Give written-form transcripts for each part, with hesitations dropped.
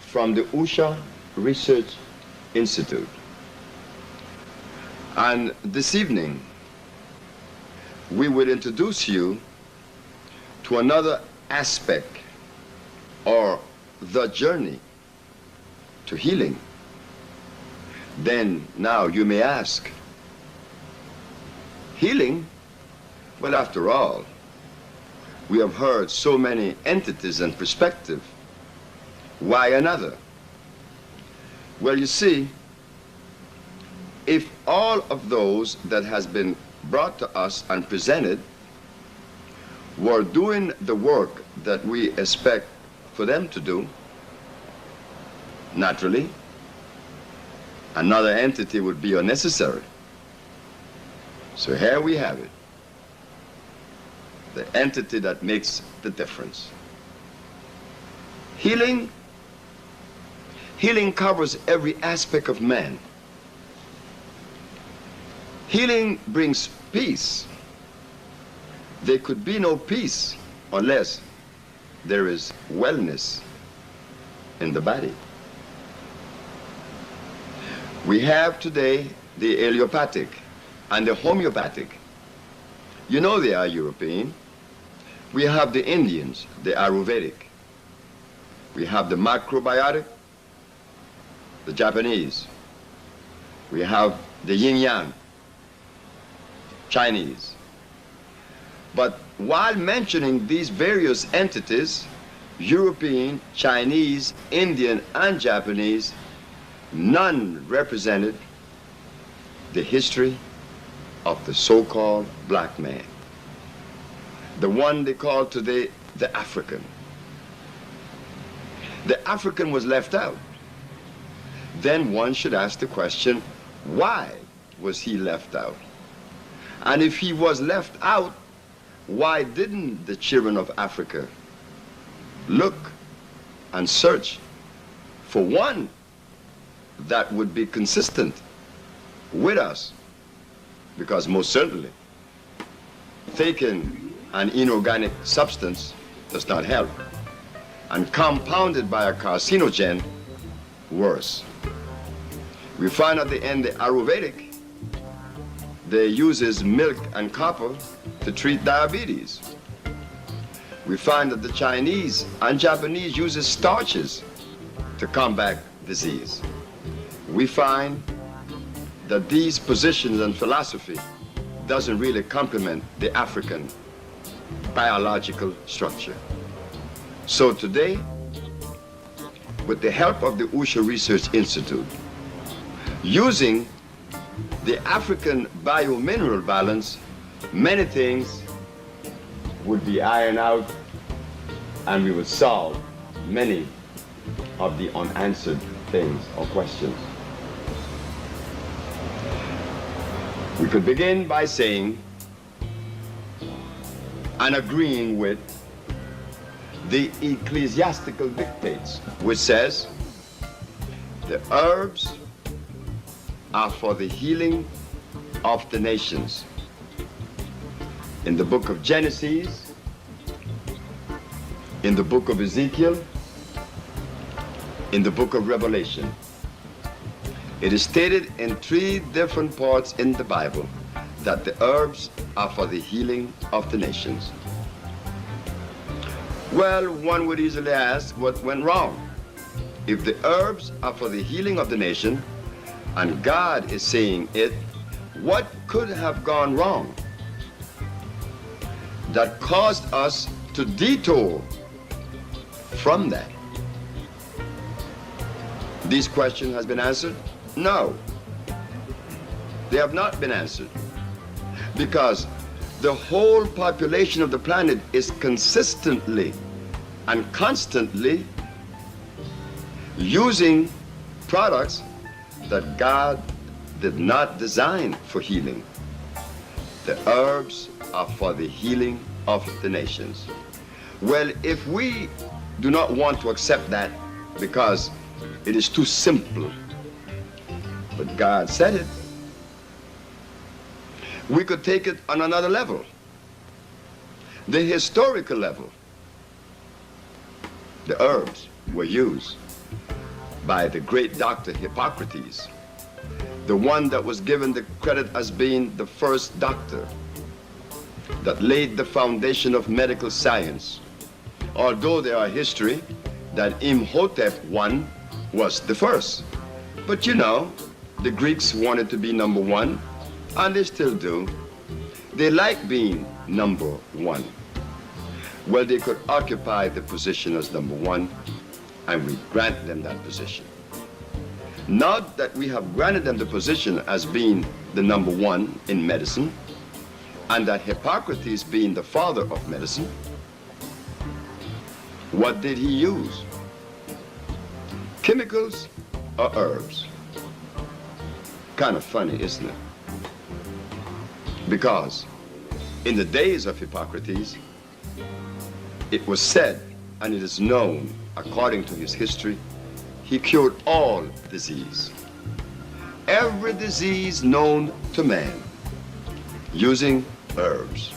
from the Usha Research Institute. And this evening, we will introduce you to another aspect or the journey to healing. Then now you may ask, healing? Well, after all, we have heard so many entities and perspectives. Why another? Well, you see, if all of those that has been brought to us and presented were doing the work that we expect for them to do, naturally, another entity would be unnecessary. So here we have it, the entity that makes the difference. Healing covers every aspect of man. Healing brings peace. There could be no peace unless there is wellness in the body. We have today the allopathic and the homeopathic. You know they are European. We have the Indians, the Ayurvedic. We have the macrobiotic, the Japanese. We have the yin-yang, Chinese. But while mentioning these various entities, European, Chinese, Indian, and Japanese, none represented the history of the so-called black man, the one they call today the African. The African was left out. Then one should ask the question, why was he left out? And if he was left out, why didn't the children of Africa look and search for one that would be consistent with us? Because most certainly, taking an inorganic substance does not help, and compounded by a carcinogen, worse. We find at the end the Ayurvedic, they uses milk and copper to treat diabetes. We find that the Chinese and Japanese uses starches to combat disease. We find that these positions and philosophy doesn't really complement the African biological structure. So today, with the help of the Usha Research Institute, using the African biomineral balance, many things would be ironed out and we would solve many of the unanswered things or questions. We could begin by saying and agreeing with the ecclesiastical dictates, which says the herbs are for the healing of the nations. In the book of Genesis, in the book of Ezekiel, in the book of Revelation, it is stated in 3 different parts in the Bible that the herbs are for the healing of the nations. Well, one would easily ask what went wrong. If the herbs are for the healing of the nation, and God is saying it, what could have gone wrong that caused us to detour from that? This question has been answered? No, they have not been answered, because the whole population of the planet is consistently and constantly using products that God did not design for healing. The herbs are for the healing of the nations. Well, if we do not want to accept that because it is too simple, but God said it, we could take it on another level, the historical level. The herbs were used by the great doctor Hippocrates, the one that was given the credit as being the first doctor that laid the foundation of medical science, although there are history that Imhotep I was the first. But you know, the Greeks wanted to be number one, and they still do. They like being number one. Well, they could occupy the position as number one, and we grant them that position. Now that we have granted them the position as being the number one in medicine, and that Hippocrates being the father of medicine, what did he use? Chemicals or herbs? Kind of funny, isn't it? Because in the days of Hippocrates, it was said, and it is known, according to his history, he cured all disease. Every disease known to man, using herbs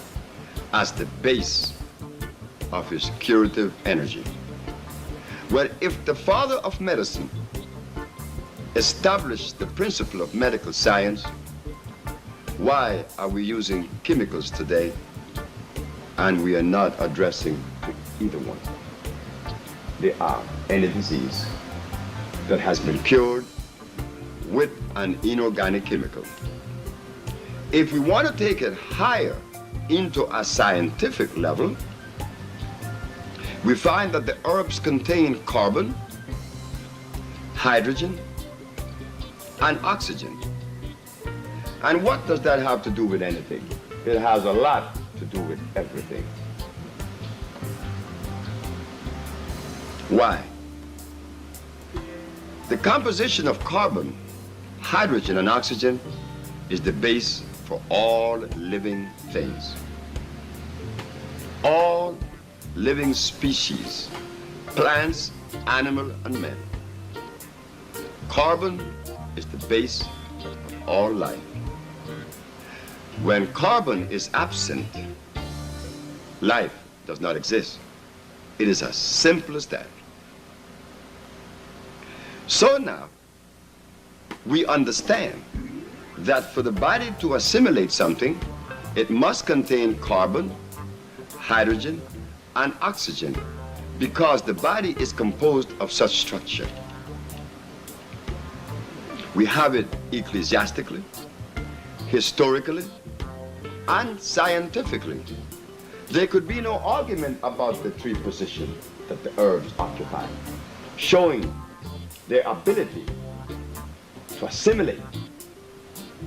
as the base of his curative energy. Well, if the father of medicine established the principle of medical science, why are we using chemicals today and we are not addressing either one? There are any disease that has been cured with an inorganic chemical. If we want to take it higher into a scientific level, we find that the herbs contain carbon, hydrogen, and oxygen. And what does that have to do with anything? It has a lot to do with everything. Why? The composition of carbon, hydrogen, and oxygen is the base for all living things. All living species, plants, animal, and men. Carbon is the base of all life. When carbon is absent, life does not exist. It is as simple as that. So now, we understand that for the body to assimilate something, it must contain carbon, hydrogen, and oxygen, because the body is composed of such structure. We have it ecclesiastically, historically, and scientifically. There could be no argument about the three positions that the herbs occupy, showing their ability to assimilate.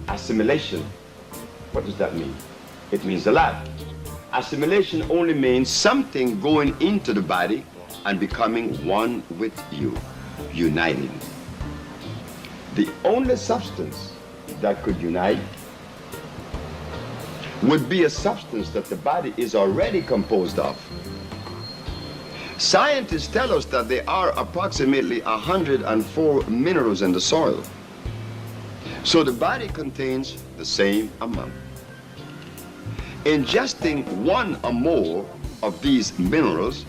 Assimilation, what does that mean? It means a lot. Assimilation only means something going into the body and becoming one with you, uniting. The only substance that could unite would be a substance that the body is already composed of. Scientists tell us that there are approximately 104 minerals in the soil. So the body contains the same amount. Ingesting one or more of these minerals,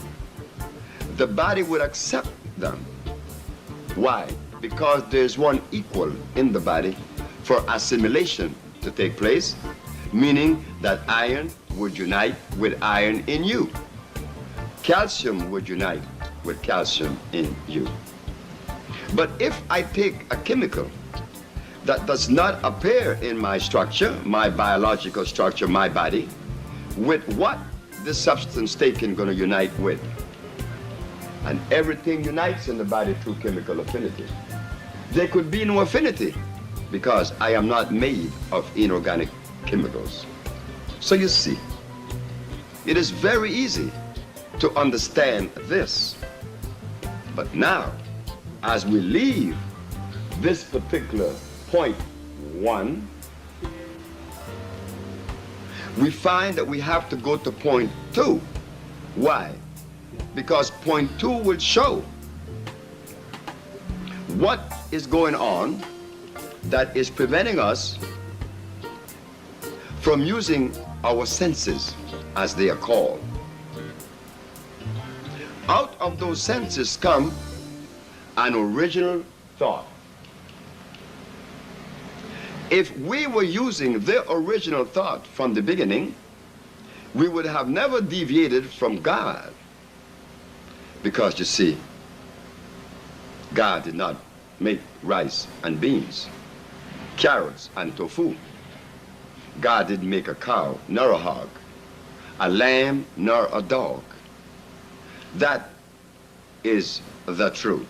the body would accept them. Why? Because there's one equal in the body for assimilation to take place, meaning that iron would unite with iron in you. Calcium would unite with calcium in you. But if I take a chemical that does not appear in my structure, my biological structure, my body, with what this substance taken going to unite with? And everything unites in the body through chemical affinity. There could be no affinity because I am not made of inorganic chemicals. So you see, it is very easy to understand this. But now, as we leave this particular point 1, we find that we have to go to point 2. Why? Because point 2 will show what is going on that is preventing us from using our senses, as they are called. Out of those senses come an original thought. If we were using the original thought from the beginning, we would have never deviated from God. Because you see, God did not make rice and beans, carrots and tofu. God didn't make a cow nor a hog, a lamb nor a dog. That is the truth.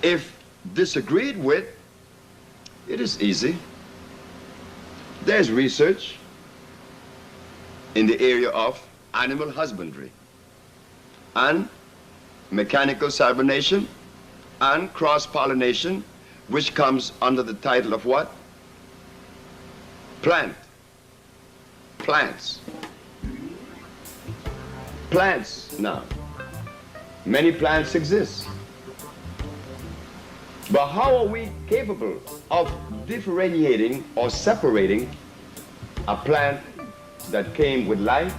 If disagreed with, it is easy. There's research in the area of animal husbandry and mechanical carbonation and cross-pollination, which comes under the title of what? Plants. Plants now. Many plants exist. But how are we capable of differentiating or separating a plant that came with life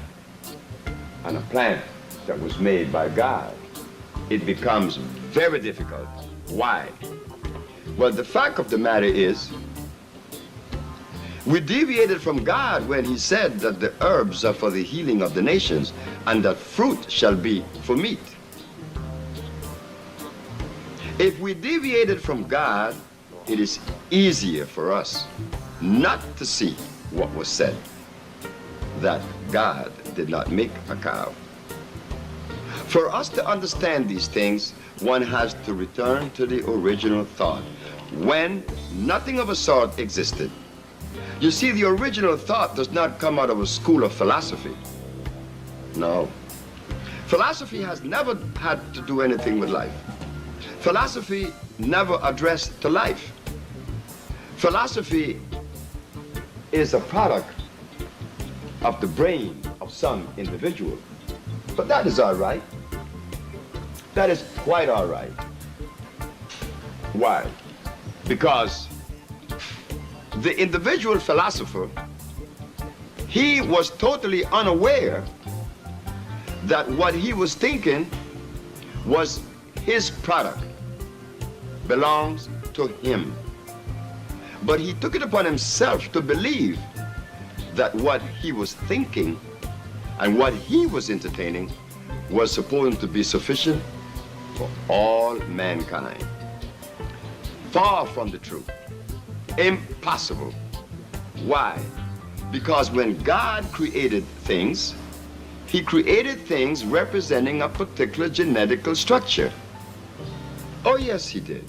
and a plant that was made by God? It becomes very difficult. Why? Well, the fact of the matter is, we deviated from God when he said that the herbs are for the healing of the nations and that fruit shall be for meat. If we deviated from God, it is easier for us not to see what was said, that God did not make a cow. For us to understand these things, one has to return to the original thought, when nothing of a sort existed. You see, the original thought does not come out of a school of philosophy. No. Philosophy has never had to do anything with life. Philosophy never addressed to life. Philosophy is a product of the brain of some individual. But that is all right. That is quite all right. Why? Because the individual philosopher, he was totally unaware that what he was thinking was his product, belongs to him. But he took it upon himself to believe that what he was thinking and what he was entertaining was supposed to be sufficient for all mankind. Far from the truth. Impossible. Why? Because when God created things, he created things representing a particular genetical structure. Oh yes, he did.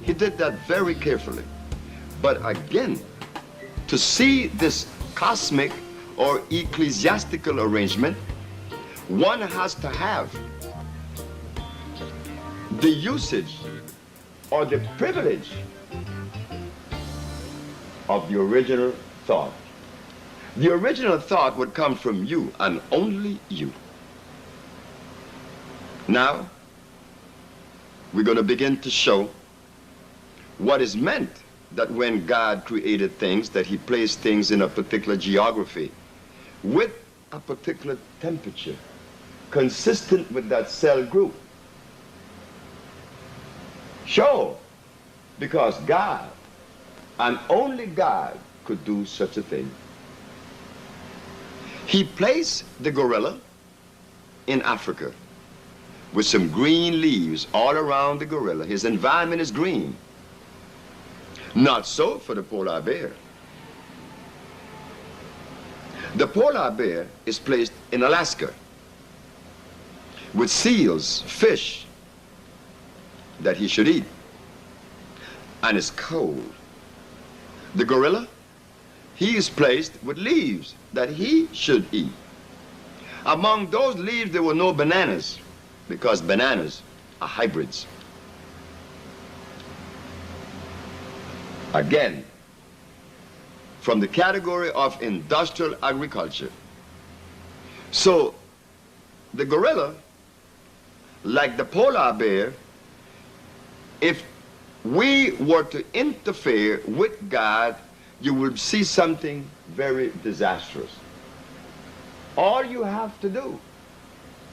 He did that very carefully. But again, to see this cosmic or ecclesiastical arrangement, one has to have the usage or the privilege of the original thought. The original thought would come from you and only you. Now, we're going to begin to show what is meant that when God created things, that he placed things in a particular geography with a particular temperature consistent with that cell group. Sure, because God and only God could do such a thing. He placed the gorilla in Africa with some green leaves all around the gorilla. His environment is green. Not so for the polar bear. The polar bear is placed in Alaska with seals, fish that he should eat, and it's cold. The gorilla, he is placed with leaves that he should eat. Among those leaves there were no bananas, because bananas are hybrids. Again, from the category of industrial agriculture. So the gorilla, like the polar bear, if we were to interfere with God, you will see something very disastrous. All you have to do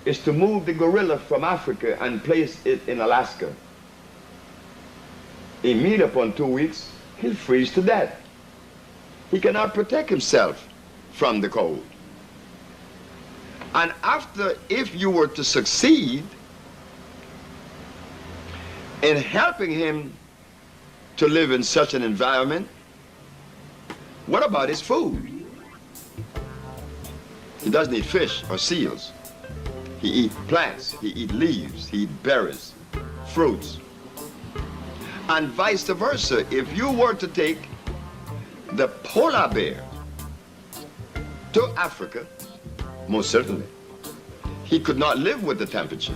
is to move the gorilla from Africa and place it in Alaska. Immediately upon 2 weeks, he'll freeze to death. He cannot protect himself from the cold. And after, if you were to succeed in helping him to live in such an environment, what about his food? He doesn't eat fish or seals. He eats plants, he eats leaves, he eats berries, fruits. And vice versa, if you were to take the polar bear to Africa, most certainly, he could not live with the temperature.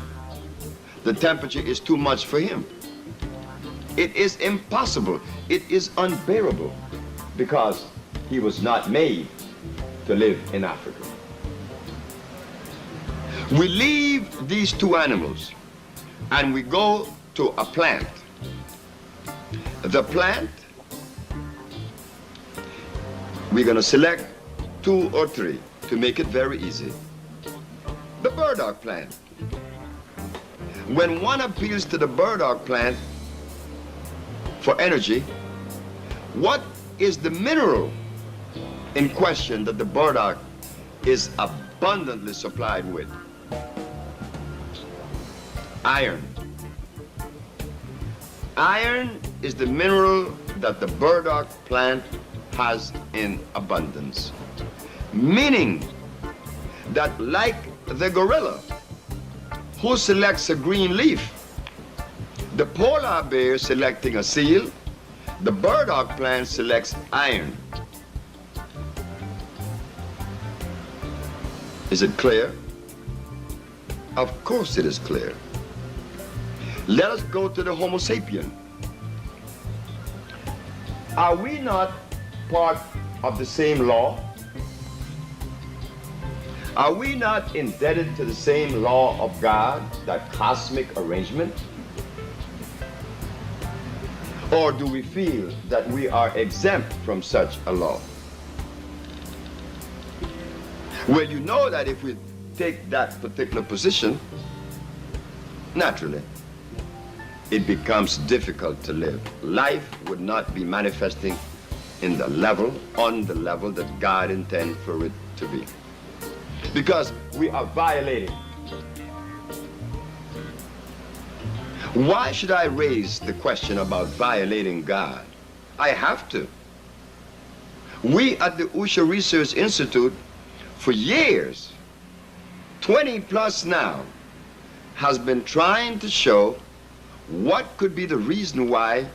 The temperature is too much for him. It is impossible. It is unbearable because he was not made to live in Africa. We leave these two animals and we go to a plant. The plant, we're going to select 2 or 3 to make it very easy. The burdock plant. When one appeals to the burdock plant for energy, what is the mineral in question that the burdock is abundantly supplied with? Iron. Iron is the mineral that the burdock plant has in abundance. Meaning that like the gorilla who selects a green leaf, the polar bear selecting a seal, the burdock plant selects iron. Is it clear? Of course it is clear. Let us go to the Homo sapien. Are we not part of the same law? Are we not indebted to the same law of God, that cosmic arrangement? Or do we feel that we are exempt from such a law? Well, you know that if we take that particular position, naturally, it becomes difficult to live. Life would not be manifesting in the level, on the level that God intended for it to be. Because we are violating. Why should I raise the question about violating God? I have to. We at the Usha Research Institute, for years, 20 plus now, has been trying to show what could be the reason why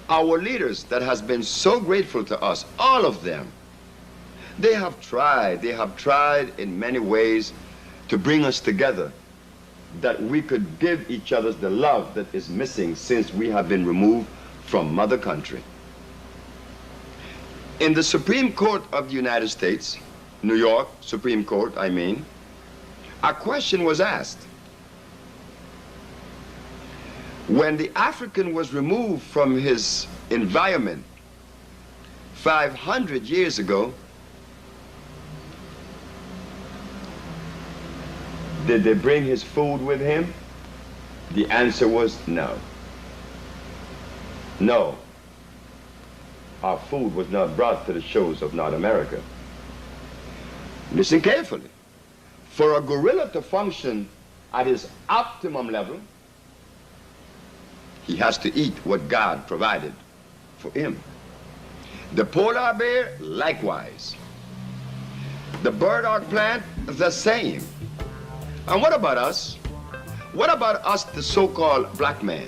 our leaders that has been so grateful to us, all of them, they have tried in many ways to bring us together, that we could give each other the love that is missing since we have been removed from Mother Country. In the Supreme Court of the United States, New York Supreme Court, I mean, a question was asked. When the African was removed from his environment 500 years ago, did they bring his food with him? The answer was no. No. Our food was not brought to the shores of North America. Listen carefully. For a gorilla to function at his optimum level, he has to eat what God provided for him. The polar bear, likewise. The burdock plant, the same. And what about us? What about us, the so-called black man?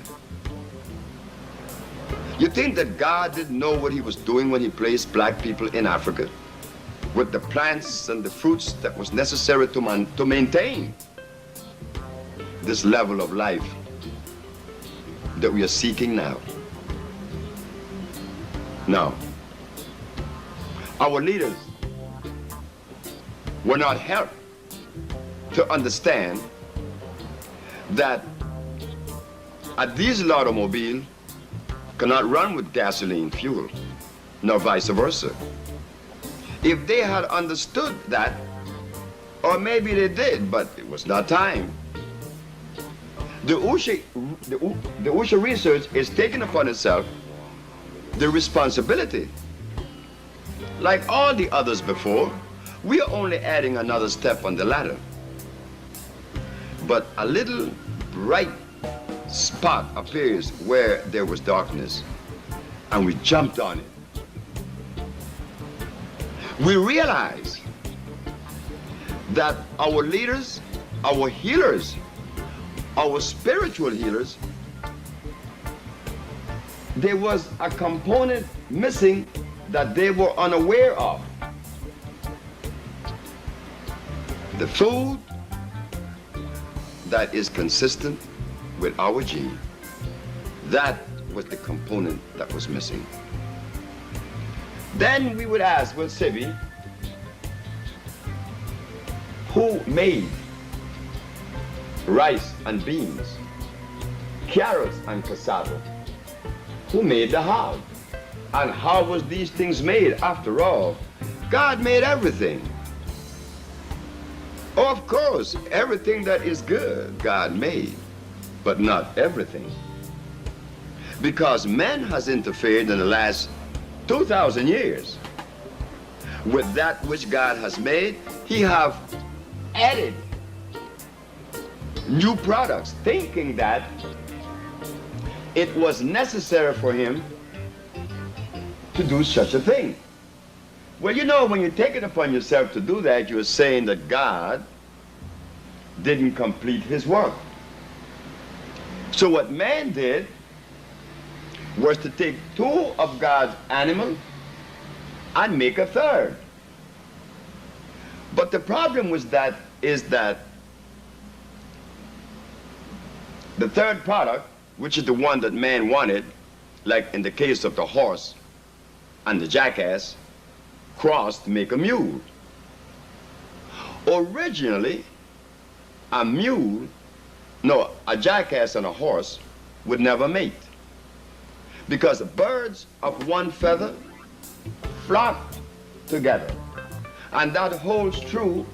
You think that God didn't know what he was doing when he placed black people in Africa with the plants and the fruits that was necessary to maintain this level of life that we are seeking now? No. Our leaders were not helped to understand that a diesel automobile cannot run with gasoline fuel, nor vice versa. If they had understood that, Or maybe they did, but it was not time. The OSHA research is taking upon itself the responsibility. Like all the others before, we are only adding another step on the ladder. But a little bright spot appears where there was darkness, and we jumped on it. We realize that our leaders, our healers, our spiritual healers, there was a component missing that they were unaware of. The food that is consistent with our gene. That was the component that was missing. Then we would ask, well, Sebi, who made rice and beans, carrots and cassava? Who made the how? And how was these things made? After all, God made everything. Of course, everything that is good, God made, but not everything. Because man has interfered in the last 2,000 years with that which God has made. He have added new products, thinking that it was necessary for him to do such a thing. Well, you know, when you take it upon yourself to do that, you're saying that God didn't complete his work. So what man did was to take two of God's animals and make a third. But the problem is that the third product, which is the one that man wanted, like in the case of the horse and the jackass, crossed to make a mule. Originally, a jackass and a horse would never mate, because birds of one feather flock together. And that holds true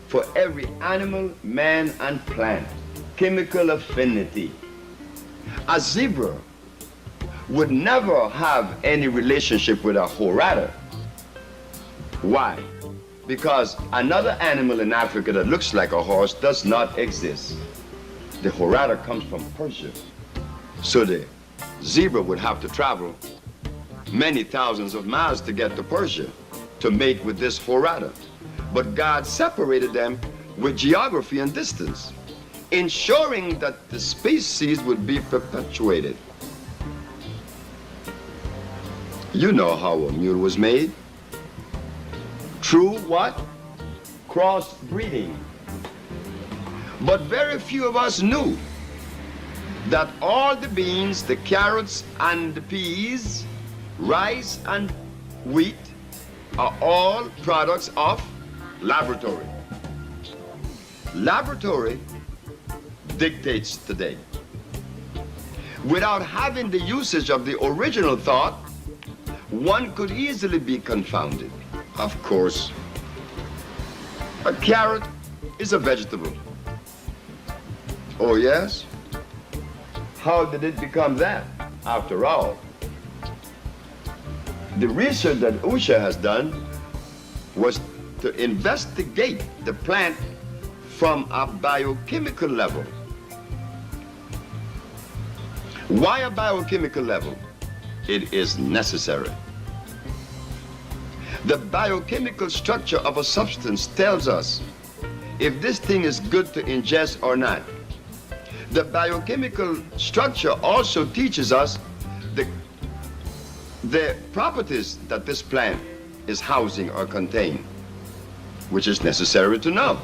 for every animal, man, and plant. Chemical affinity. A zebra would never have any relationship with a horada. Why? Because another animal in Africa that looks like a horse does not exist. The horada comes from Persia. So the zebra would have to travel many thousands of miles to get to Persia to mate with this horada. But God separated them with geography and distance, ensuring that the species would be perpetuated. You know how a mule was made. Through what? Crossbreeding. But very few of us knew that all the beans, the carrots and the peas, rice and wheat are all products of laboratory. Laboratory dictates today. Without having the usage of the original thought, one could easily be confounded. Of course, a carrot is a vegetable. Oh yes? How did it become that, after all? The research that OSHA has done was to investigate the plant from a biochemical level. Why a biochemical level? It is necessary. The biochemical structure of a substance tells us if this thing is good to ingest or not. The biochemical structure also teaches us the properties that this plant is housing or contain, which is necessary to know.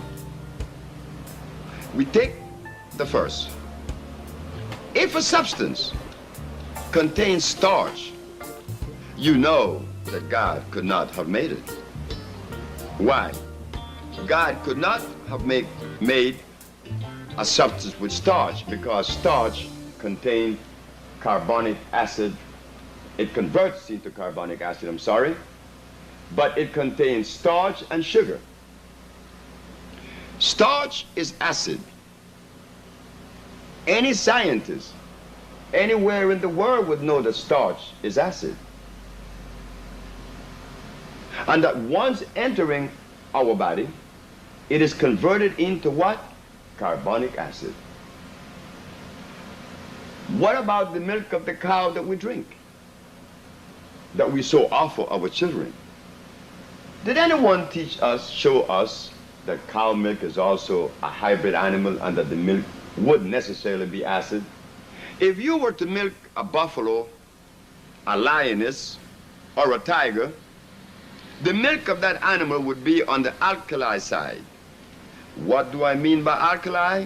We take the first. If a substance contains starch, you know that God could not have made it. Why? God could not have made a substance with starch, because starch contains carbonic acid. It converts into carbonic acid, but it contains starch and sugar. Starch is acid. Any scientist anywhere in the world would know that starch is acid. And that once entering our body, it is converted into what? Carbonic acid. What about the milk of the cow that we drink? That we so offer our children? Did anyone teach us, show us, that cow milk is also a hybrid animal and that the milk wouldn't necessarily be acid? If you were to milk a buffalo, a lioness, or a tiger, the milk of that animal would be on the alkali side. What do I mean by alkali?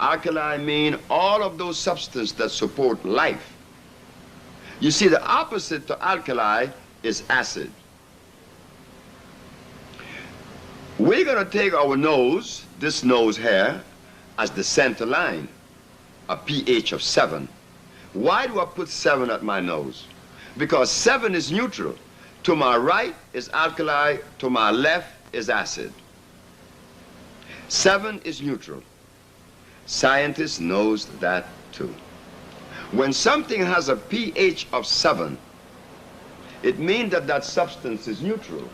Alkali mean all of those substances that support life. You see, the opposite to alkali is acid. We're going to take our nose, this nose here, as the center line, a pH of 7. Why do I put 7 at my nose? Because 7 is neutral. To my right is alkali, to my left is acid. 7 is neutral. Scientists knows that too. When something has a pH of 7, it means that that substance is neutral.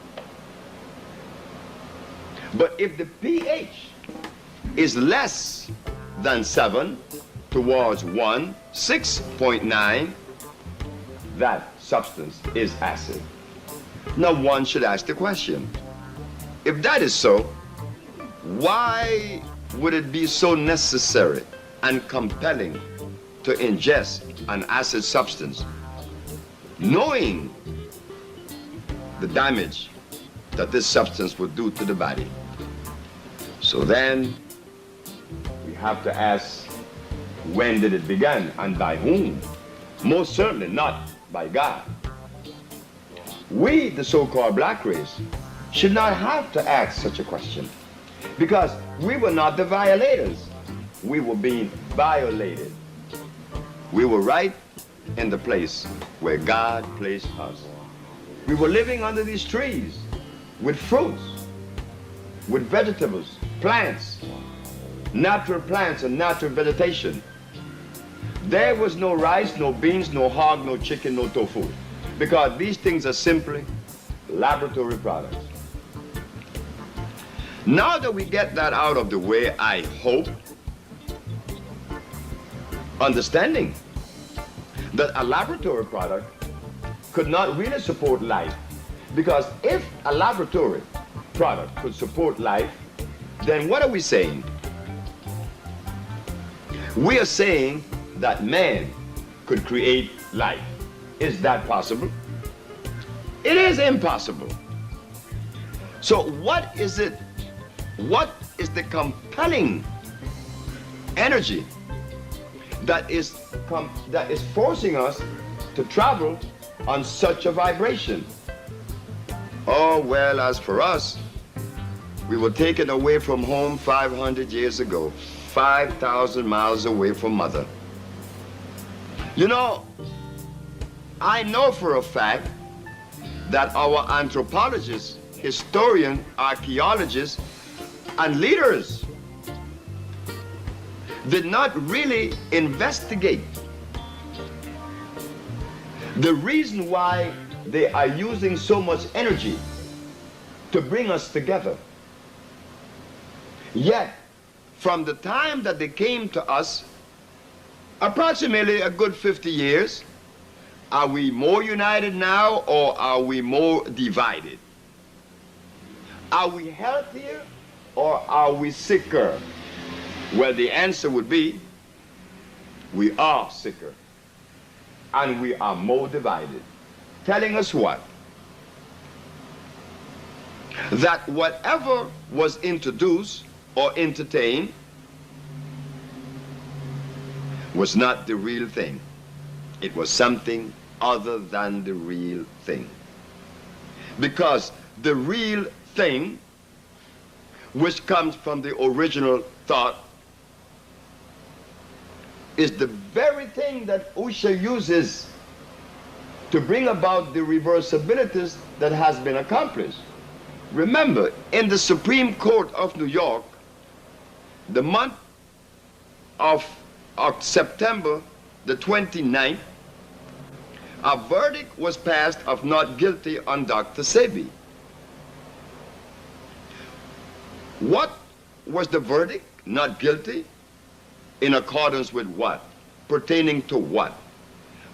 But if the pH is less than 7, towards 1, 6.9, that substance is acid. Now one should ask the question, if that is so, why would it be so necessary and compelling to ingest an acid substance, knowing the damage that this substance would do to the body? So then we have to ask, when did it begin and by whom? Most certainly not by God. We, the so-called black race, should not have to ask such a question, because we were not the violators. We were being violated. We were right in the place where God placed us. We were living under these trees with fruits, with vegetables, plants, natural plants and natural vegetation. There was no rice, no beans, no hog, no chicken, no tofu, because these things are simply laboratory products. Now that we get that out of the way, I hope, understanding that a laboratory product could not really support life, because if a laboratory product could support life, then what are we saying? We are saying that man could create life. Is that possible? It is impossible. So what is it? What is the compelling energy that is forcing us to travel on such a vibration? Oh, well, as for us, we were taken away from home 500 years ago, 5,000 miles away from mother. You know, I know for a fact that our anthropologists, historians, archaeologists, and leaders did not really investigate the reason why they are using so much energy to bring us together. Yet, from the time that they came to us, approximately a good 50 years, are we more united now or are we more divided? Are we healthier or are we sicker? Well, the answer would be, we are sicker and we are more divided. Telling us what? That whatever was introduced or entertained was not the real thing. It was something other than the real thing. Because the real thing, which comes from the original thought, is the very thing that Usha uses to bring about the reversibilities that has been accomplished. Remember, in the Supreme Court of New York, the month of September the 29th, a verdict was passed of not guilty on Dr. Sebi. What was the verdict? Not guilty? In accordance with what? Pertaining to what?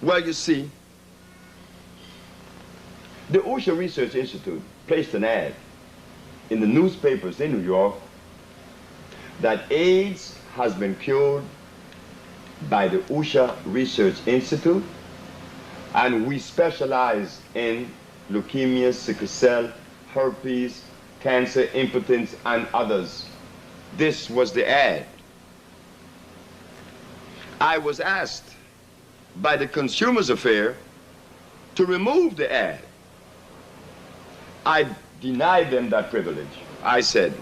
Well, you see, the OSHA Research Institute placed an ad in the newspapers in New York that AIDS has been cured by the OSHA Research Institute, and we specialize in leukemia, sickle cell, herpes, cancer, impotence, and others. This was the ad. I was asked by the Consumers Affair to remove the ad. I denied them that privilege. I said,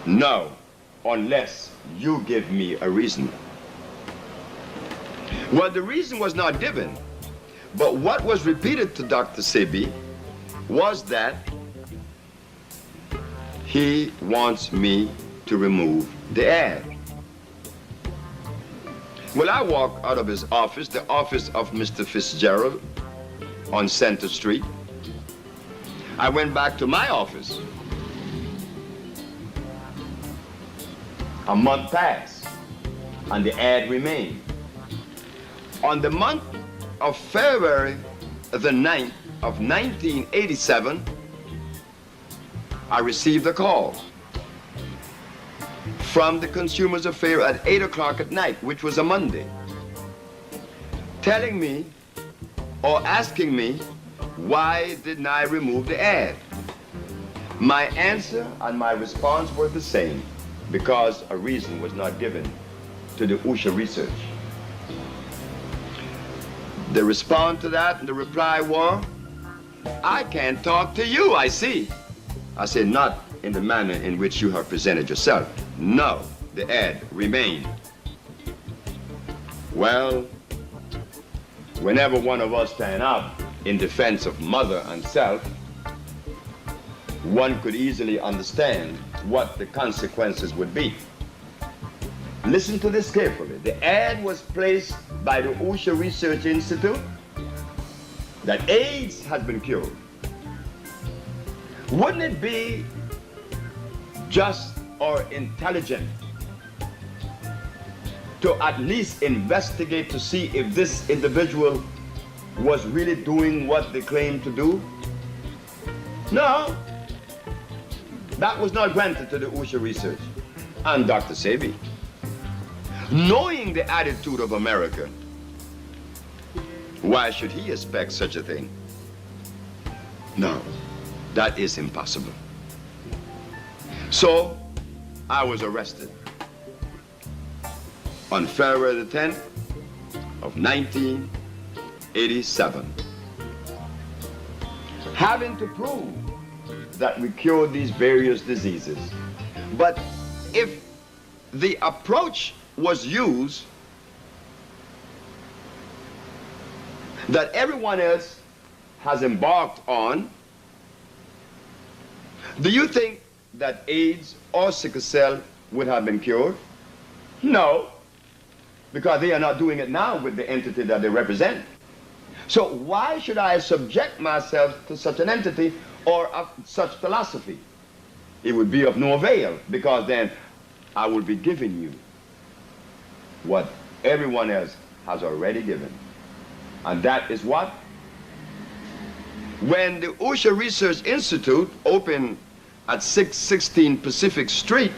no, unless you give me a reason. Well, the reason was not given, but what was repeated to Dr. Sebi was that he wants me to remove the ad. Well, I walked out of his office, the office of Mr. Fitzgerald on Center Street. I went back to my office. A month passed, and the ad remained. On the month of February the 9th of 1987, I received a call from the Consumers Affair at 8 o'clock at night, which was a Monday, telling me or asking me why didn't I remove the ad. My answer and my response were the same, because a reason was not given to the OSHA research. The response to that and the reply was, I can't talk to you, I see. I said, not in the manner in which you have presented yourself. No, the ad remained. Well, whenever one of us stand up in defense of mother and self, one could easily understand what the consequences would be. Listen to this carefully. The ad was placed by the OSHA Research Institute that AIDS has been cured. Wouldn't it be just or intelligent to at least investigate to see if this individual was really doing what they claimed to do? No, that was not granted to the OSHA research. And Dr. Sebi, knowing the attitude of America, why should he expect such a thing? No, that is impossible. So I was arrested on February the 10th of 1987, having to prove that we cured these various diseases. But if the approach was used that everyone else has embarked on, do you think that AIDS or sickle cell would have been cured? No, because they are not doing it now with the entity that they represent. So why should I subject myself to such an entity or such philosophy? It would be of no avail, because then I would be giving you what everyone else has already given. And that is what? When the OSHA Research Institute opened at 616 Pacific Street,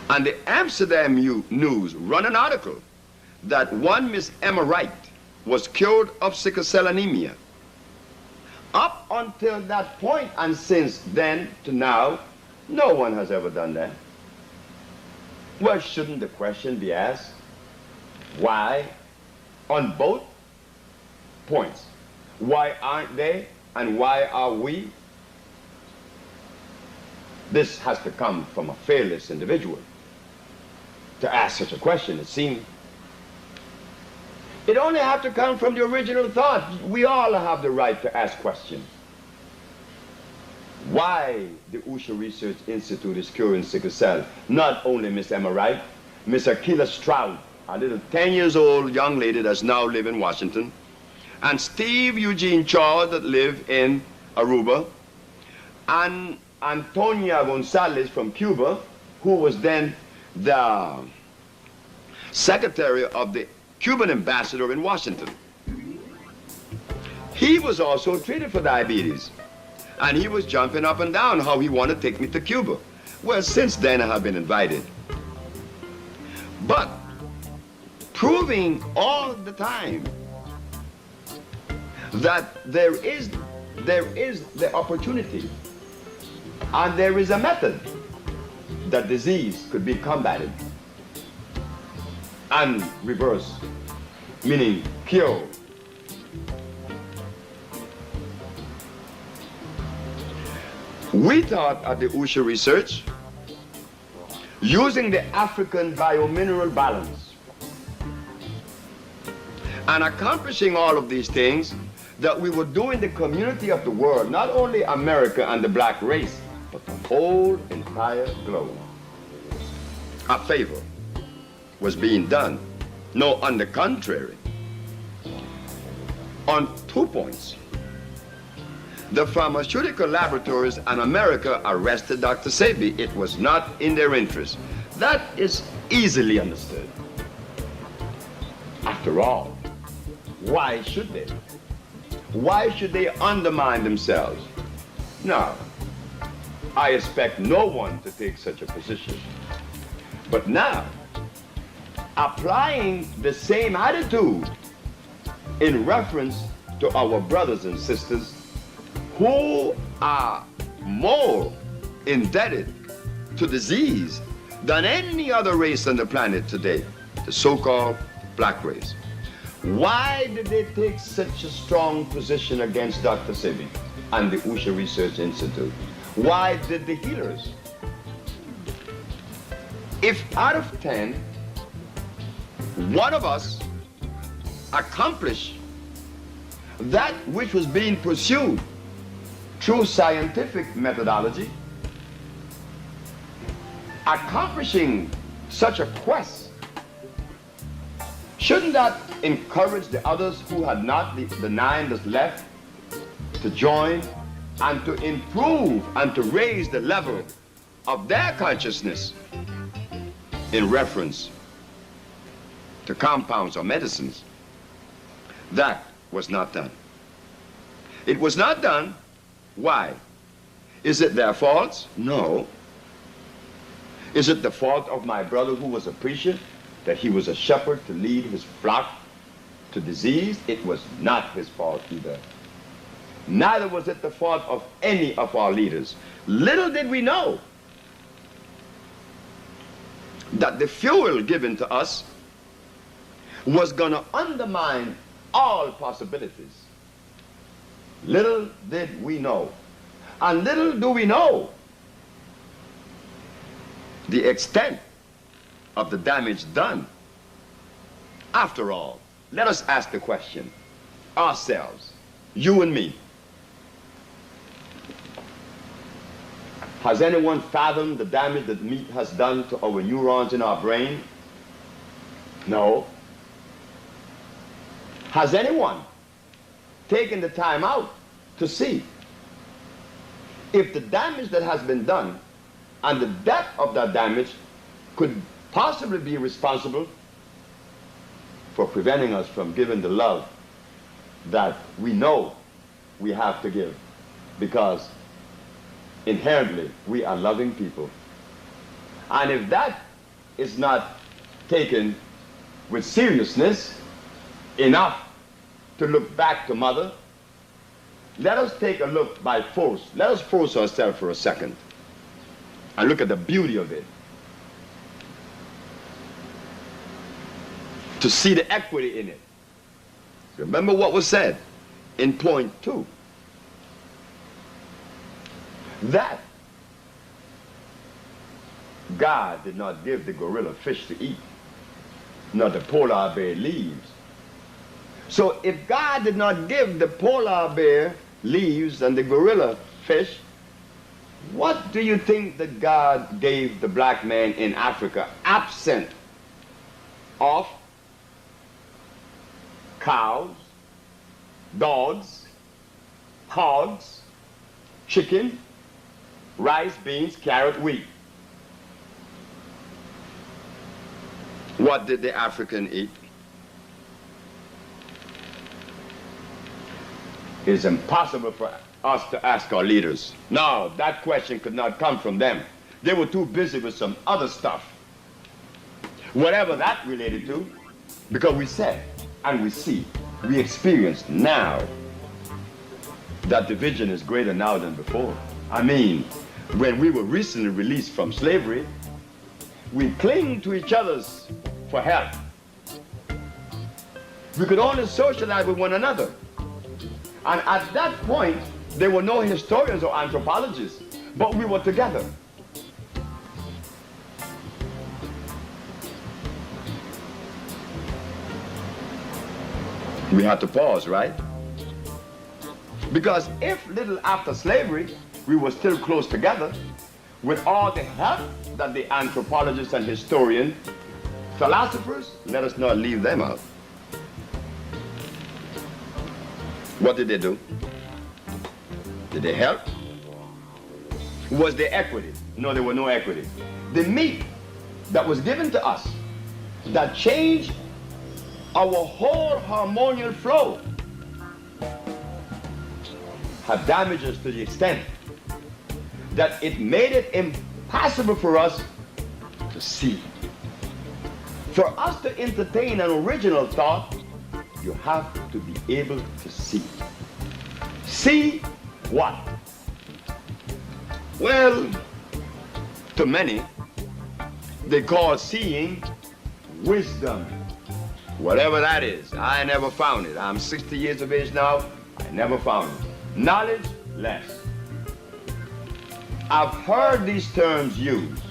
and the Amsterdam News run an article that one Miss Emma Wright was cured of sickle cell anemia. Up until that point, and since then to now, no one has ever done that. Well, shouldn't the question be asked, why, on both points? Why aren't they, and why are we? This has to come from a fearless individual to ask such a question, it seems. It only has to come from the original thought. We all have the right to ask questions. Why why the Usha Research Institute is curing sickle cell. Not only Miss Emma Wright, Miss Akila Stroud, a little 10 years old young lady that's now live in Washington, and Steve Eugene Chaw that live in Aruba, and Antonia Gonzalez from Cuba, who was then the secretary of the Cuban ambassador in Washington. He was also treated for diabetes, and he was jumping up and down how he wanted to take me to Cuba. Well, since then I have been invited. But proving all the time that there is the opportunity and there is a method that disease could be combated and reversed, meaning cured. We thought at the Usha Research, using the African biomineral balance and accomplishing all of these things, that we were doing the community of the world, not only America and the black race, but the whole entire globe, a favor was being done. No, on the contrary, on 2 points. The pharmaceutical laboratories in America arrested Dr. Sebi. It was not in their interest. That is easily understood. After all, why should they? Why should they undermine themselves? No, I expect no one to take such a position. But now, applying the same attitude in reference to our brothers and sisters who are more indebted to disease than any other race on the planet today, the so-called black race. Why did they take such a strong position against Dr. Sebi and the Usha Research Institute? Why did the healers? If out of 10, one of us accomplished that which was being pursued through scientific methodology, accomplishing such a quest, shouldn't that encourage the others who had not, the 9 that's left, to join and to improve and to raise the level of their consciousness in reference to compounds or medicines? That was not done. It was not done. Why? Is it their fault? No. Is it the fault of my brother who was a preacher, that he was a shepherd to lead his flock to disease? It was not his fault either. Neither was it the fault of any of our leaders. Little did we know that the fuel given to us was going to undermine all possibilities. Little did we know. And little do we know the extent of the damage done. After all, let us ask the question, ourselves, you and me. Has anyone fathomed the damage that meat has done to our neurons in our brain? No. Has anyone taken the time out to see if the damage that has been done and the depth of that damage could possibly be responsible for preventing us from giving the love that we know we have to give, because inherently we are loving people. And if that is not taken with seriousness enough to look back to Mother, let us take a look by force. Let us force ourselves for a second and look at the beauty of it, to see the equity in it. Remember what was said in point 2, that God did not give the gorilla fish to eat, nor the polar bear leaves. So if God did not give the polar bear leaves and the gorilla fish, What do you think that God gave the black man in Africa absent of cows, dogs, hogs, chicken, rice, beans, carrot, wheat? What did the African eat? It's impossible for us to ask our leaders. No, that question could not come from them. They were too busy with some other stuff. Whatever that related to, because we said and we see, we experience now that division is greater now than before. I mean, when we were recently released from slavery, we cling to each other's for help. We could only socialize with one another. And at that point, there were no historians or anthropologists, but we were together. We had to pause, right? Because if little after slavery, we were still close together, with all the help that the anthropologists and historians, philosophers, let us not leave them out. What did they do? Did they help? Was there equity? No, there was no equity. The meat that was given to us that changed our whole hormonal flow had damaged us to the extent that it made it impossible for us to see. For us to entertain an original thought, you have to be able to see. See what? Well, to many, they call seeing wisdom. Whatever that is, I never found it. I'm 60 years of age now, I never found it. Knowledge, less. I've heard these terms used,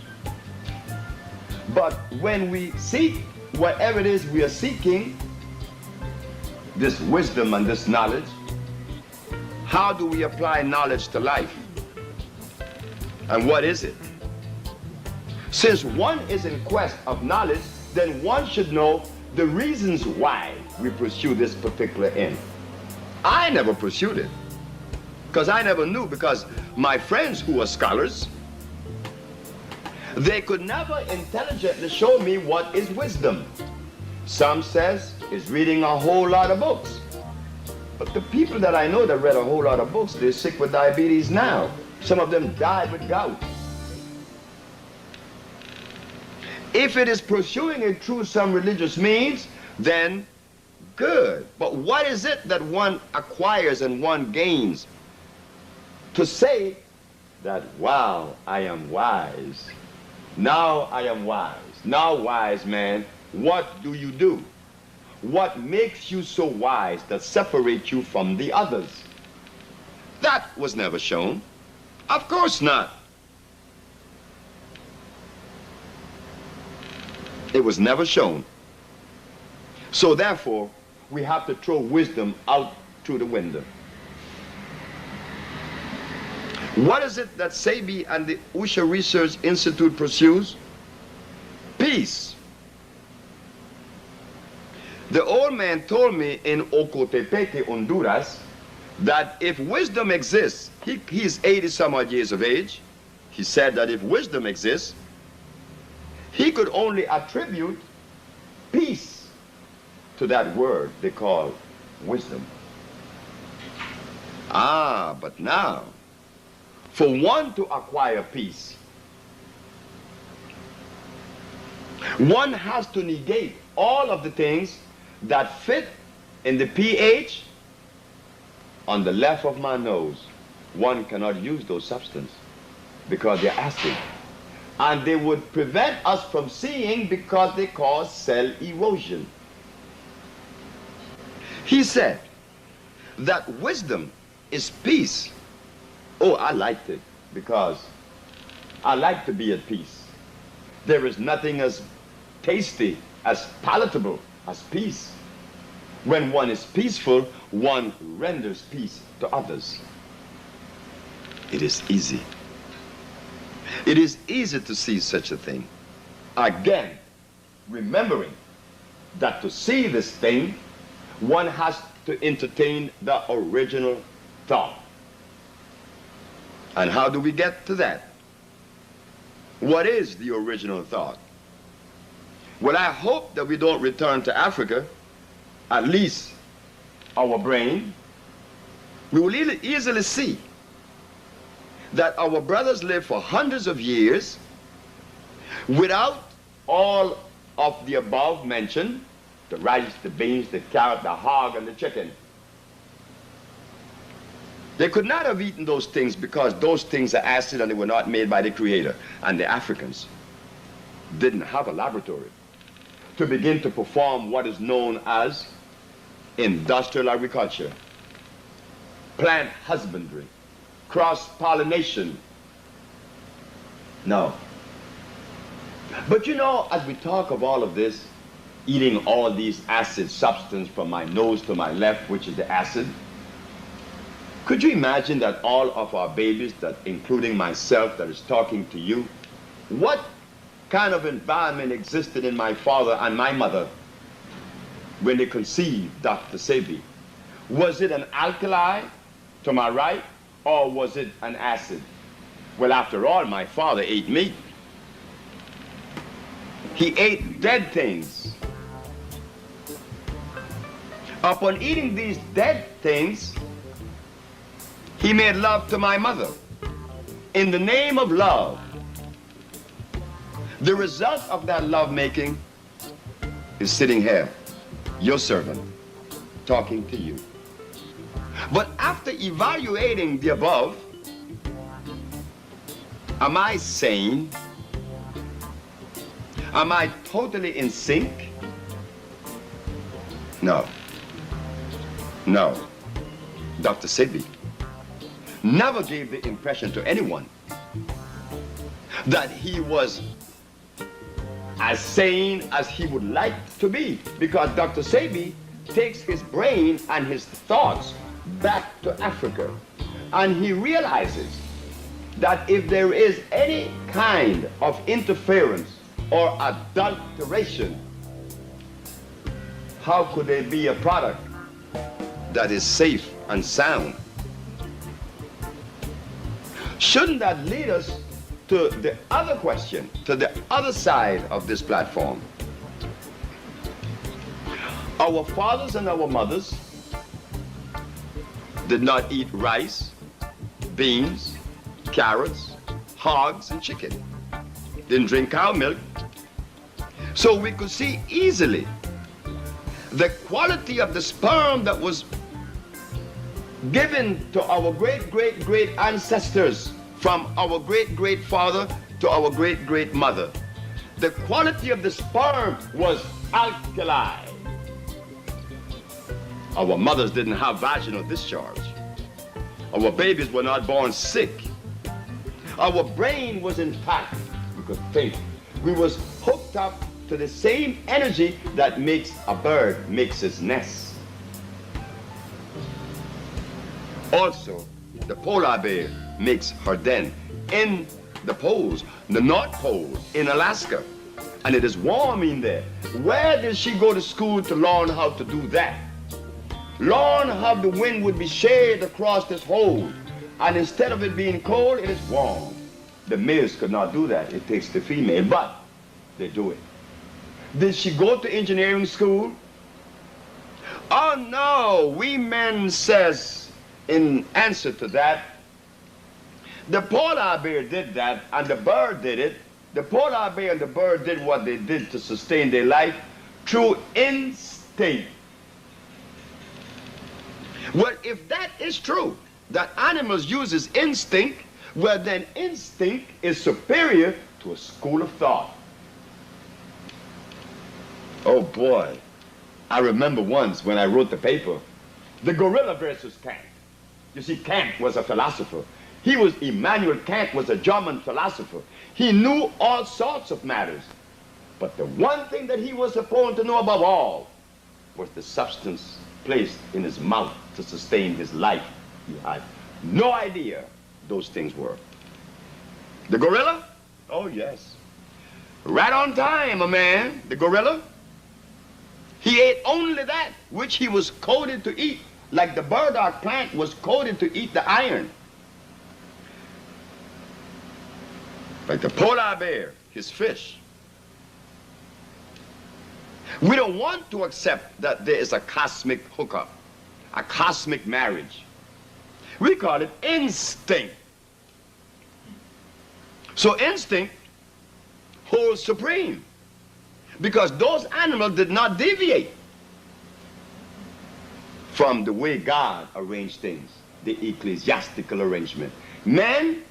but when we seek whatever it is we are seeking, this wisdom and this knowledge, how do we apply knowledge to life? And what is it? Since one is in quest of knowledge, then one should know the reasons why we pursue this particular end. I never pursued it, because I never knew, because my friends who are scholars, they could never intelligently show me what is wisdom. Some says it's reading a whole lot of books. But the people that I know that read a whole lot of books, they're sick with diabetes now. Some of them died with gout. If it is pursuing it through some religious means, then good. But what is it that one acquires and one gains? To say that, wow, I am wise. Now I am wise. Now, wise man, what do you do? What makes you so wise that separates you from the others? That was never shown. Of course not. It was never shown. So therefore, we have to throw wisdom out through the window. What is it that Sebi and the Usha Research Institute pursues? Peace. The old man told me in Ocotepeque, Honduras, that if wisdom exists, he's 80 some odd years of age, he said that if wisdom exists, he could only attribute peace to that word they call wisdom. Ah, but now, for one to acquire peace, one has to negate all of the things that fit in the pH on the left of my nose. One cannot use those substances because they're acid. And they would prevent us from seeing because they cause cell erosion. He said that wisdom is peace. Oh, I liked it because I like to be at peace. There is nothing as tasty, as palatable as peace. When one is peaceful, one renders peace to others. It is easy. It is easy to see such a thing. Again, remembering that to see this thing, one has to entertain the original thought. And how do we get to that? What is the original thought? Well, I hope that we don't return to Africa, at least our brain. We will easily see that our brothers lived for hundreds of years without all of the above mentioned, the rice, the beans, the carrot, the hog, and the chicken. They could not have eaten those things because those things are acid and they were not made by the Creator. And the Africans didn't have a laboratory to begin to perform what is known as industrial agriculture, plant husbandry, cross-pollination. No. But you know, as we talk of all of this, eating all these acid substance from my nose to my left, which is the acid, could you imagine that all of our babies, that including myself that is talking to you, what kind of environment existed in my father and my mother when they conceived Dr. Sebi? Was it an alkali to my right, or was it an acid? Well, after all, my father ate meat. He ate dead things. Upon eating these dead things, he made love to my mother in the name of love. The result of that love-making is sitting here, your servant, talking to you. But after evaluating the above, am I sane? Am I totally in sync? No. No. Dr. Sebi never gave the impression to anyone that he was as sane as he would like to be, because Dr. Sebi takes his brain and his thoughts back to Africa, and he realizes that if there is any kind of interference or adulteration, how could there be a product that is safe and sound? Shouldn't that lead us to the other question, to the other side of this platform? Our fathers and our mothers did not eat rice, beans, carrots, hogs, and chicken. Didn't drink cow milk. So we could see easily the quality of the sperm that was given to our great ancestors, from our great father to our great mother. The quality of the sperm was alkali. Our mothers didn't have vaginal discharge. Our babies were not born sick. Our brain was intact. We could think. We was hooked up to the same energy that makes a bird makes its nest. Also, the polar bear makes her den in the poles, the North Pole in Alaska, and it is warm in there. Where did she go to school to learn how to do that? Learn how the wind would be shade across this hole, and instead of it being cold, it is warm. The males could not do that. It takes the female, but they do it. Did she go to engineering school? Oh no, we men says in answer to that, the polar bear did that and the bird did it. The polar bear and the bird did what they did to sustain their life through instinct. Well, if that is true, that animals uses instinct, well then instinct is superior to a school of thought. Oh boy, I remember once when I wrote the paper, the gorilla versus Kant. You see, Kant was a philosopher. Immanuel Kant was a German philosopher. He knew all sorts of matters. But the one thing that he was supposed to know above all was the substance placed in his mouth to sustain his life. He had no idea those things were. The gorilla Oh, yes. Right on time, a man, the gorilla. He ate only that which he was coded to eat, like the burdock plant was coded to eat the iron. Like the polar bear, his fish. We don't want to accept that there is a cosmic hookup, a cosmic marriage. We call it instinct. So instinct holds supreme because those animals did not deviate from the way God arranged things, the ecclesiastical arrangement. Man,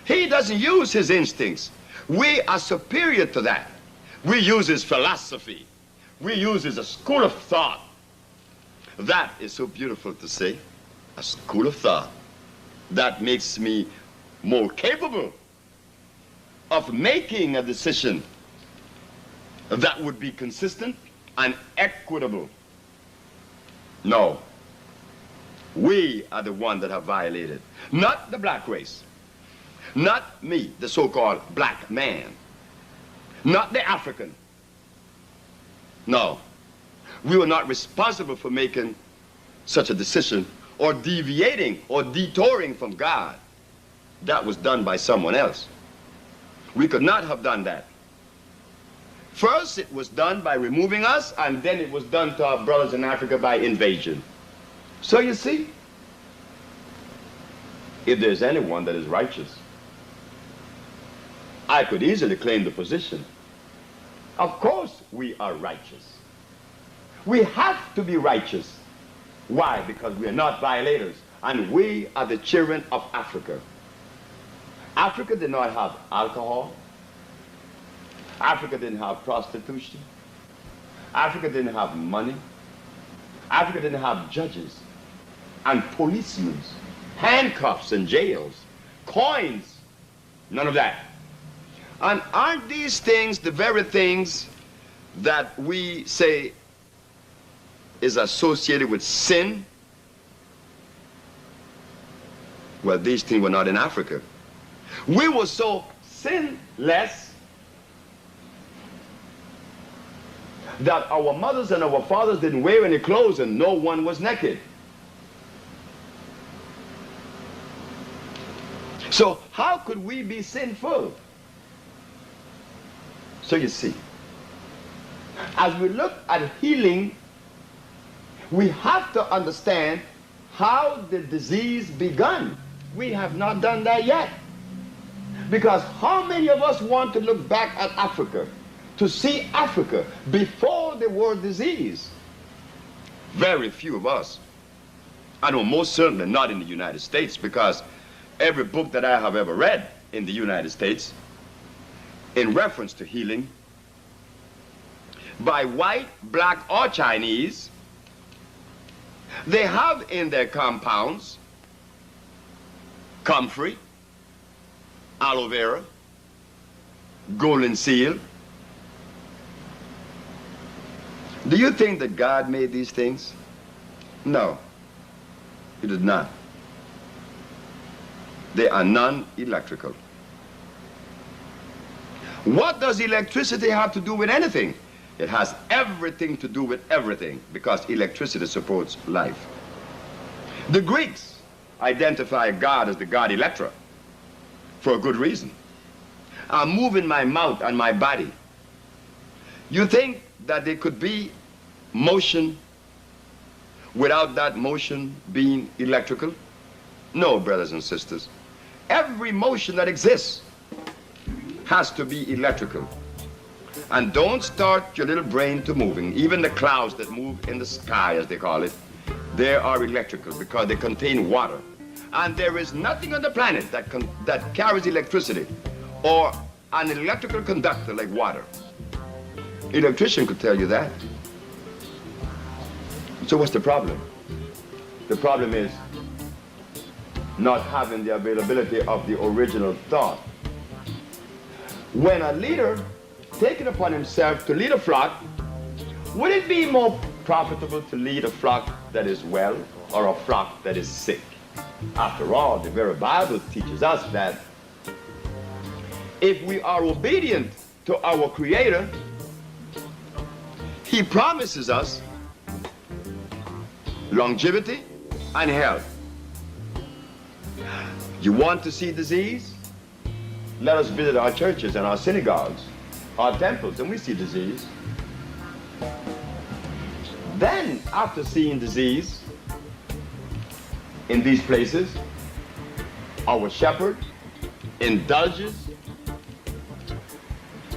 he doesn't use his instincts. We are superior to that. We use his philosophy. We use his school of thought. That is so beautiful to say, a school of thought. That makes me more capable of making a decision that would be consistent and equitable. No, we are the ones that have violated, not the black race, not me, the so-called black man, not the African. No, we were not responsible for making such a decision or deviating or detouring from God. That was done by someone else. We could not have done that. First, it was done by removing us, and then it was done to our brothers in Africa by invasion. So you see, if there's anyone that is righteous, I could easily claim the position. Of course we are righteous. We have to be righteous. Why? Because we are not violators, and we are the children of Africa. Africa did not have alcohol. Africa didn't have prostitution. Africa didn't have money. Africa didn't have judges and policemen, handcuffs and jails, coins, none of that. And aren't these things the very things that we say is associated with sin? Well, these things were not in Africa. We were so sinless that our mothers and our fathers didn't wear any clothes and no one was naked. So how could we be sinful? So you see, as we look at healing, we have to understand how the disease began. We have not done that yet. Because how many of us want to look back at Africa, to see Africa before the word disease? Very few of us. I know most certainly not in the United States, because every book that I have ever read in the United States in reference to healing by white, black, or Chinese, they have in their compounds comfrey, aloe vera, golden seal. Do you think that God made these things? No, he did not. They are non-electrical. What does electricity have to do with anything? It has everything to do with everything, because electricity supports life. The Greeks identify God as the god Electra for a good reason. I'm moving my mouth and my body. You think that there could be motion without that motion being electrical? No, brothers and sisters. Every motion that exists has to be electrical. And don't start your little brain to moving. Even the clouds that move in the sky, as they call it, they are electrical because they contain water. And there is nothing on the planet that carries electricity or an electrical conductor like water. Electrician could tell you that. So what's the problem? The problem is not having the availability of the original thought. When a leader taking upon himself to lead a flock, would it be more profitable to lead a flock that is well or a flock that is sick? After all, the very Bible teaches us that if we are obedient to our Creator, He promises us longevity and health. You want to see disease? Let us visit our churches and our synagogues, our temples, and we see disease. Then, after seeing disease in these places, our shepherd indulges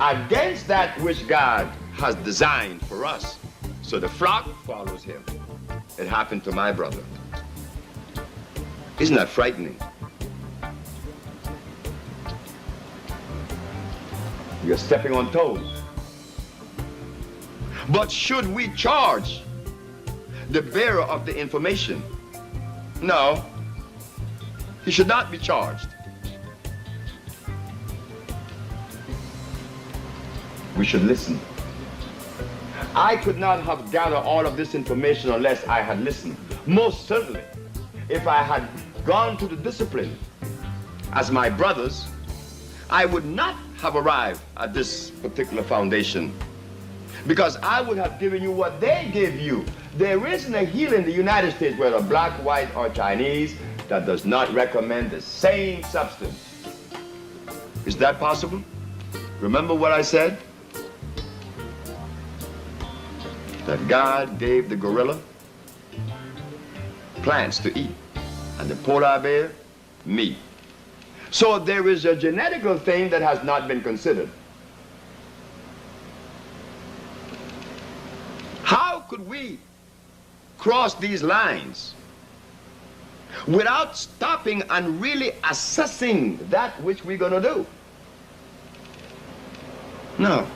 against that which God has designed for us. So the flock follows him. It happened to my brother. Isn't that frightening? You're stepping on toes. But should we charge the bearer of the information? No, he should not be charged. We should listen. I could not have gathered all of this information unless I had listened. Most certainly, if I had gone to the discipline as my brothers, I would not have arrived at this particular foundation, because I would have given you what they gave you. There isn't a healer in the United States, whether black, white, or Chinese, that does not recommend the same substance. Is that possible? Remember what I said? That God gave the gorilla plants to eat, and the polar bear meat. So there is a genetical thing that has not been considered. How could we cross these lines without stopping and really assessing that which we're going to do? No.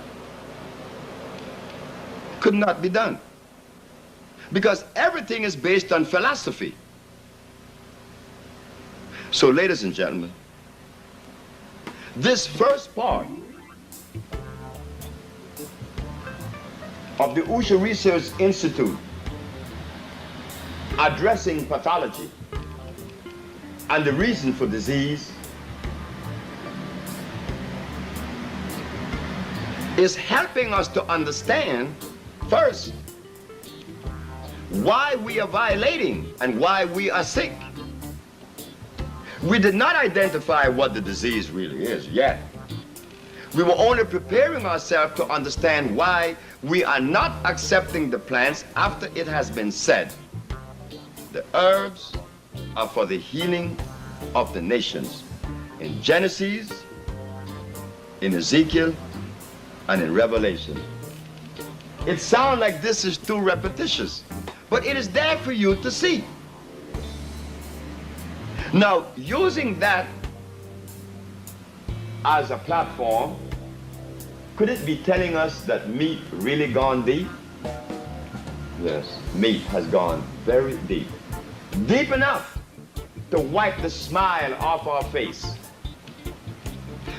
Could not be done. Because everything is based on philosophy. So, ladies and gentlemen, this first part of the Usha Research Institute addressing pathology and the reason for disease is helping us to understand, first, why we are violating and why we are sick. We did not identify what the disease really is yet. We were only preparing ourselves to understand why we are not accepting the plants after it has been said. The herbs are for the healing of the nations. In Genesis, in Ezekiel, and in Revelation. It sounds like this is too repetitious, but it is there for you to see. Now, using that as a platform, could it be telling us that meat really gone deep? Yes, meat has gone very deep. Deep enough to wipe the smile off our face.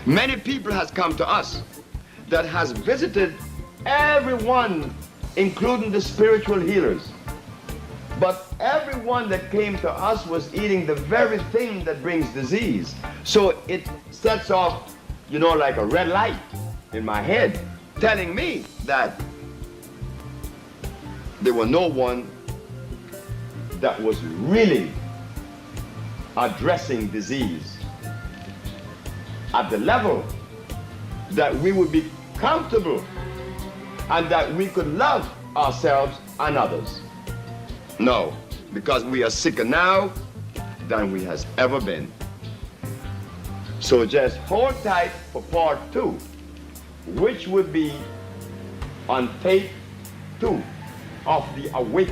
Many people has come to us that has visited everyone, including the spiritual healers. But everyone that came to us was eating the very thing that brings disease. So it sets off, you know, like a red light in my head, telling me that there was no one that was really addressing disease at the level that we would be comfortable and that we could love ourselves and others. No, because we are sicker now than we has ever been. So just hold tight for part 2, which would be on tape 2 of the awakening.